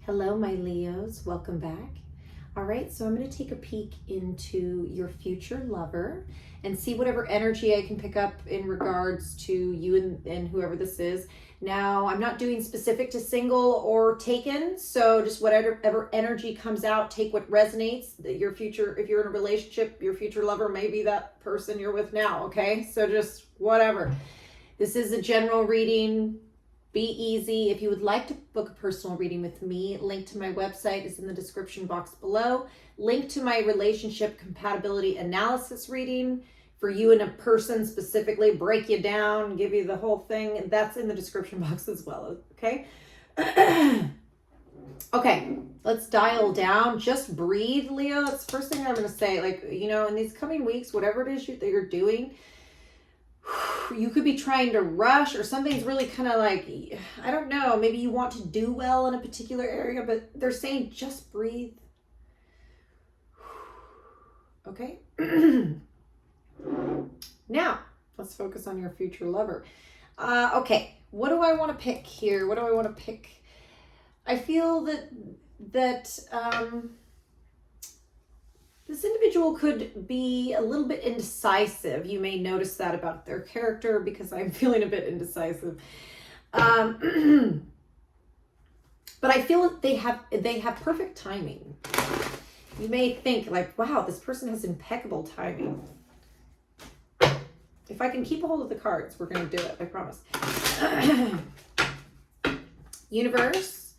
Hello, my Leos. Welcome back. All right, so I'm going to take a peek into your future lover and see whatever energy I can pick up in regards to you and whoever this is. Now, I'm not doing specific to single or taken, so just whatever energy comes out, take what resonates. Your future, if you're in a relationship, your future lover may be that person you're with now, okay? So just whatever. This is a general reading. Be easy. If you would like to book a personal reading with me, link to my website is in the description box below. Link to my relationship compatibility analysis reading for you and a person specifically, break you down, give you the whole thing. That's in the description box as well, okay? Okay, let's dial down. Just breathe, Leo. That's the first thing I'm going to say. Like, you know, in these coming weeks, whatever it is that you're doing, you could be trying to rush, or something's really kind of like, I don't know, maybe you want to do well in a particular area, but they're saying just breathe. Okay. Now, let's focus on your future lover. Okay, what do I want to pick here? What do I want to pick? I feel that this individual could be a little bit indecisive. You may notice that about their character because I'm feeling a bit indecisive. But I feel that they have perfect timing. You may think like, wow, this person has impeccable timing. If I can keep a hold of the cards, we're going to do it. I promise. Universe,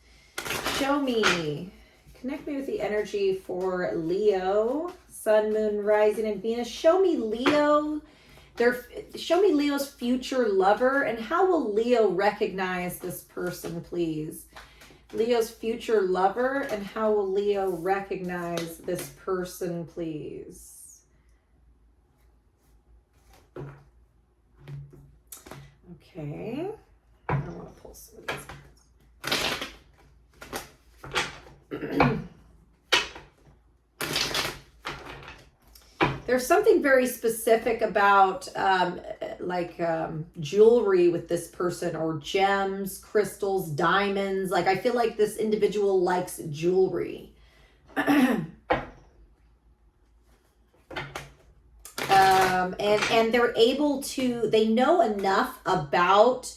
show me. Connect me with the energy for Leo, Sun, Moon, Rising, and Venus. Show me Leo. Show me Leo's future lover, and how will Leo recognize this person, please? Leo's future lover, and how will Leo recognize this person, please? Okay. I want to pull some of these cards. There's something very specific about jewelry with this person, or gems, crystals, diamonds. Like, I feel like this individual likes jewelry. And they're able to, they know enough about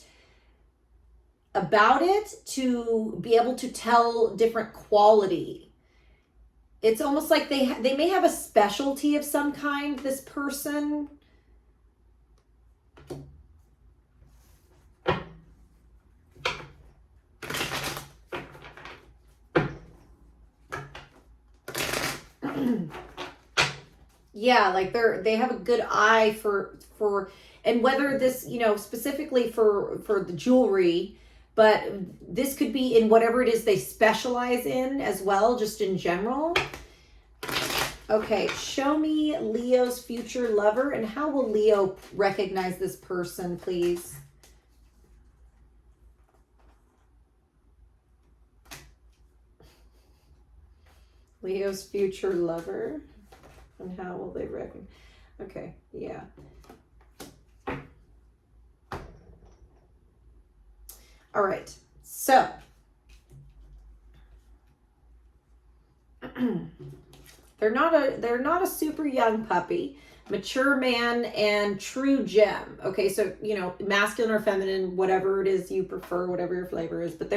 it to be able to tell different quality. It's almost like they may have a specialty of some kind, this person. Yeah, like they have a good eye for and whether this, you know, specifically for the jewelry, but this could be in whatever it is they specialize in as well, just in general. Okay, show me Leo's future lover, and how will Leo recognize this person, please? Leo's future lover, and how will they recognize? Okay, yeah. All right, so they're not a super young puppy, mature man, and true gem. Okay, so, you know, masculine or feminine, whatever it is you prefer, whatever your flavor is, but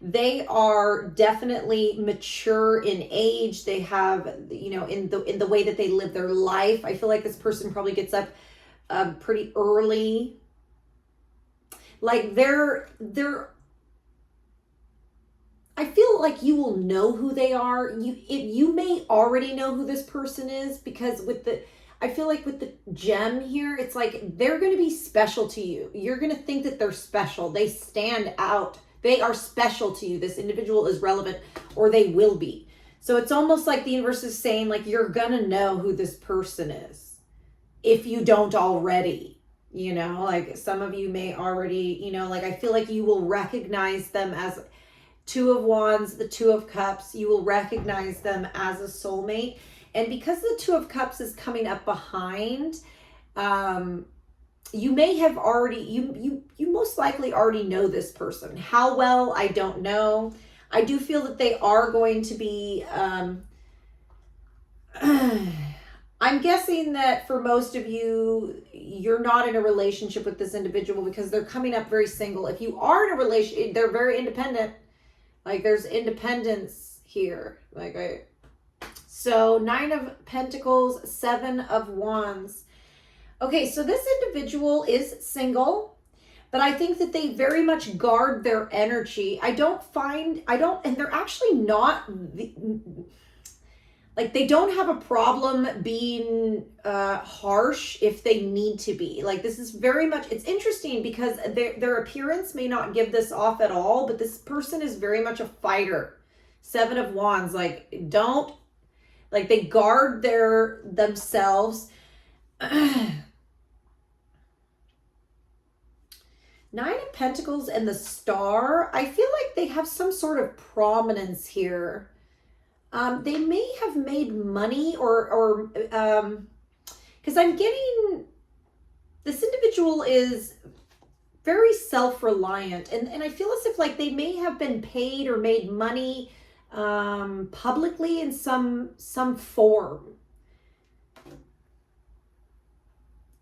they are definitely mature in age. They have, you know, in the way that they live their life. I feel like this person probably gets up pretty early. Like I feel like you will know who they are. You may already know who this person is, because I feel like with the gem here, it's like they're going to be special to you. You're going to think that they're special. They stand out. They are special to you. This individual is relevant, or they will be. So it's almost like the universe is saying, like, you're going to know who this person is if you don't already. You know, like some of you may already, you know, like I feel like you will recognize them as Two of Wands, the Two of Cups. You will recognize them as a soulmate. And because the Two of Cups is coming up behind, you may have already, you most likely already know this person. How well, I don't know. I do feel that they are going to be, I'm guessing that for most of you, you're not in a relationship with this individual because they're coming up very single. If you are in a relationship, they're very independent. Like there's independence here. So 9 of Pentacles, 7 of Wands. Okay, so this individual is single, but I think that they very much guard their energy. And they're actually not, like they don't have a problem being harsh if they need to be. Like this is very much, it's interesting because their appearance may not give this off at all, but this person is very much a fighter. 7 of Wands, like they guard themselves. 9 of Pentacles and the Star, I feel like they have some sort of prominence here. They may have made money or because I'm getting, this individual is very self-reliant and I feel as if like they may have been paid or made money publicly in some form.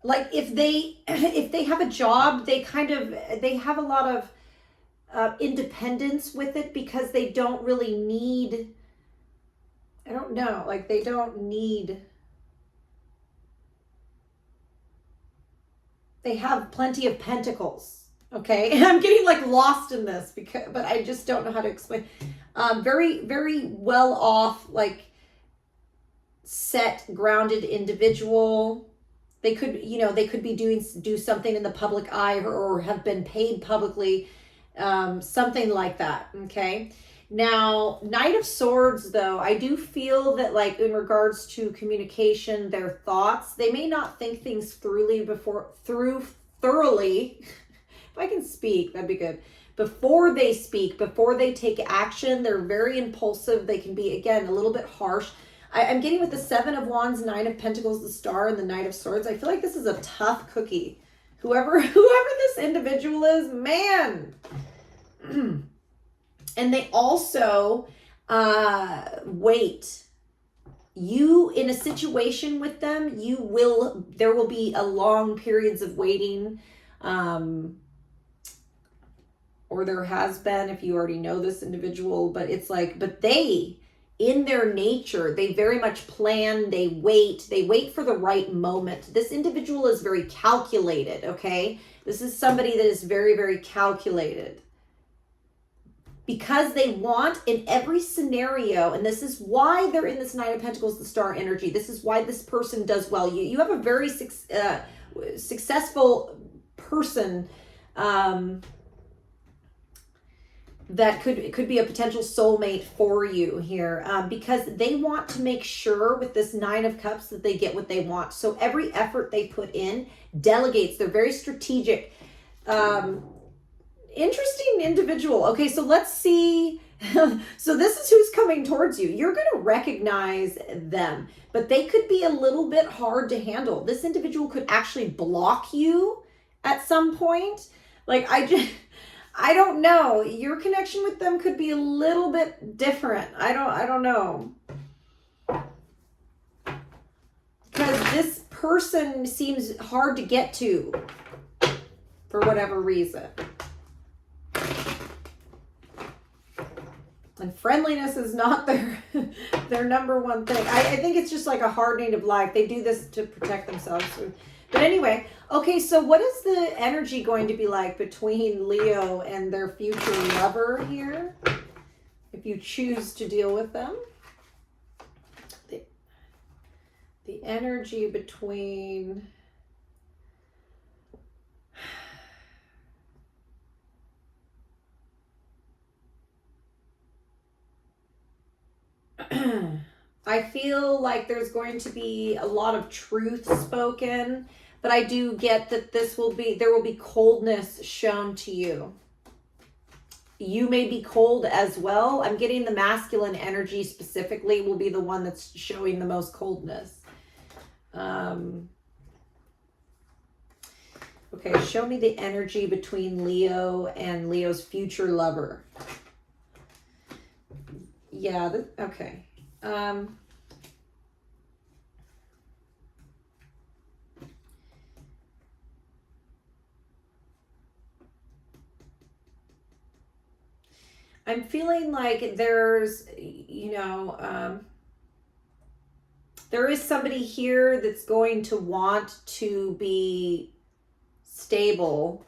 Like if they have a job, they have a lot of independence with it because they don't really need, I don't know, like they don't need, they have plenty of pentacles. Okay, and I'm getting like lost in this but I just don't know how to explain. Very, very well off, like set, grounded individual. They could, they could be do something in the public eye or have been paid publicly, something like that. Okay. Now, Knight of Swords, though, I do feel that, like, in regards to communication, their thoughts, they may not think things thoroughly. If I can speak, that'd be good. Before they speak, before they take action, they're very impulsive. They can be, again, a little bit harsh. I'm getting with the 7 of Wands, 9 of Pentacles, the Star, and the Knight of Swords. I feel like this is a tough cookie. Whoever this individual is, man. And they also wait. You, in a situation with them, there will be a long periods of waiting, or there has been if you already know this individual, but it's like, but they, in their nature, they very much plan, they wait for the right moment. This individual is very calculated, okay? This is somebody that is very, very calculated. Because they want in every scenario, and this is why they're in this 9 of Pentacles, the Star energy. This is why this person does well. You have a very successful person that could be a potential soulmate for you here, because they want to make sure with this 9 of Cups that they get what they want. So every effort they put in delegates. They're very strategic. Interesting individual. Okay, so let's see. So this is who's coming towards you. You're going to recognize them, but they could be a little bit hard to handle. This individual could actually block you at some point. Like I don't know. Your connection with them could be a little bit different. I don't know. Because this person seems hard to get to for whatever reason. And friendliness is not their number one thing. I think it's just like a hardening of life. They do this to protect themselves. But anyway, okay, so what is the energy going to be like between Leo and their future lover here? If you choose to deal with them. The energy between... I feel like there's going to be a lot of truth spoken, but I do get that there will be coldness shown to you. You may be cold as well. I'm getting the masculine energy specifically will be the one that's showing the most coldness. Okay, show me the energy between Leo and Leo's future lover. yeah, okay. I'm feeling like there's, there is somebody here that's going to want to be stable,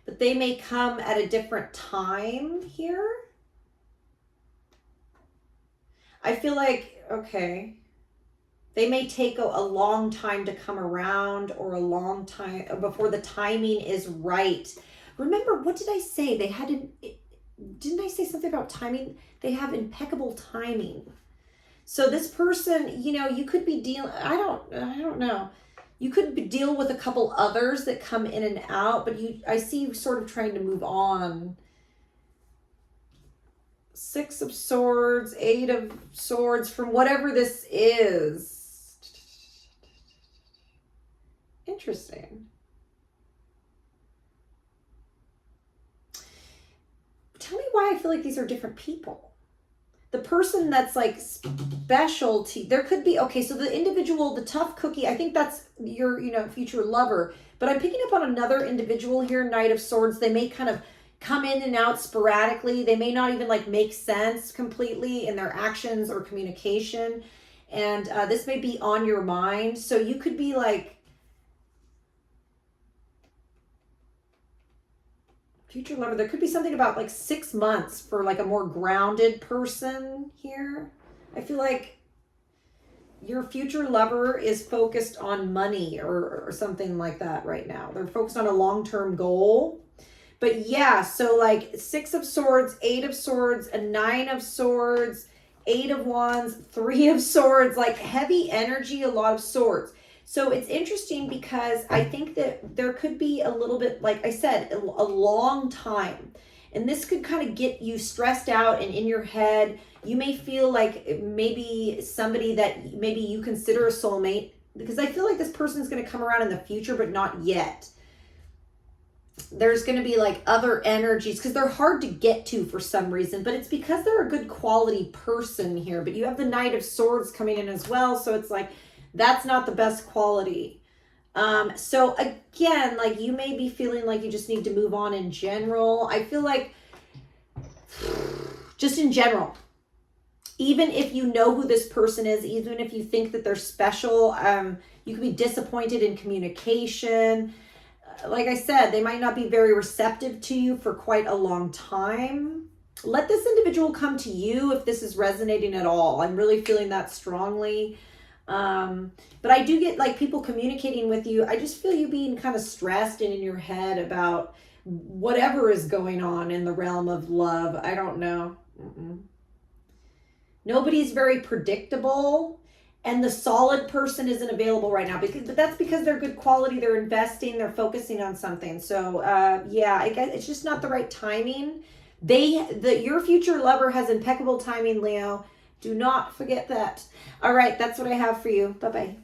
but they may come at a different time here. I feel like, okay, they may take a long time to come around, or a long time before the timing is right. Remember, what did I say? They had to, didn't I say something about timing? They have impeccable timing. So this person, you could be dealing, I don't know. You could deal with a couple others that come in and out, but I see you sort of trying to move on. 6 of Swords, 8 of Swords, from whatever this is. Interesting. Tell me why I feel like these are different people. The person that's like specialty, there could be, okay, so the individual, the tough cookie, I think that's your, future lover. But I'm picking up on another individual here, Knight of Swords. They may kind of come in and out sporadically. They may not even like make sense completely in their actions or communication. And this may be on your mind. So you could be like, future lover, there could be something about like 6 months for like a more grounded person here. I feel like your future lover is focused on money or something like that right now. They're focused on a long-term goal. But yeah, so like 6 of Swords, 8 of Swords, a 9 of Swords, 8 of Wands, 3 of Swords, like heavy energy, a lot of swords. So it's interesting because I think that there could be a little bit, like I said, a long time. And this could kind of get you stressed out and in your head. You may feel like maybe somebody that maybe you consider a soulmate, because I feel like this person's going to come around in the future, but not yet. There's going to be like other energies because they're hard to get to for some reason, but it's because they're a good quality person here. But you have the Knight of Swords coming in as well. So it's like, that's not the best quality. So again, like you may be feeling like you just need to move on in general. I feel like just in general, even if you know who this person is, even if you think that they're special, you could be disappointed in communication. Like I said, they might not be very receptive to you for quite a long time. Let this individual come to you if this is resonating at all. I'm really feeling that strongly. But I do get like people communicating with you. I just feel you being kind of stressed and in your head about whatever is going on in the realm of love. I don't know. Nobody's very predictable, and the solid person isn't available right now, but that's because they're good quality. They're investing, they're focusing on something. So, yeah, I guess it's just not the right timing. Your future lover has impeccable timing, Leo. Do not forget that. All right, that's what I have for you. Bye-bye.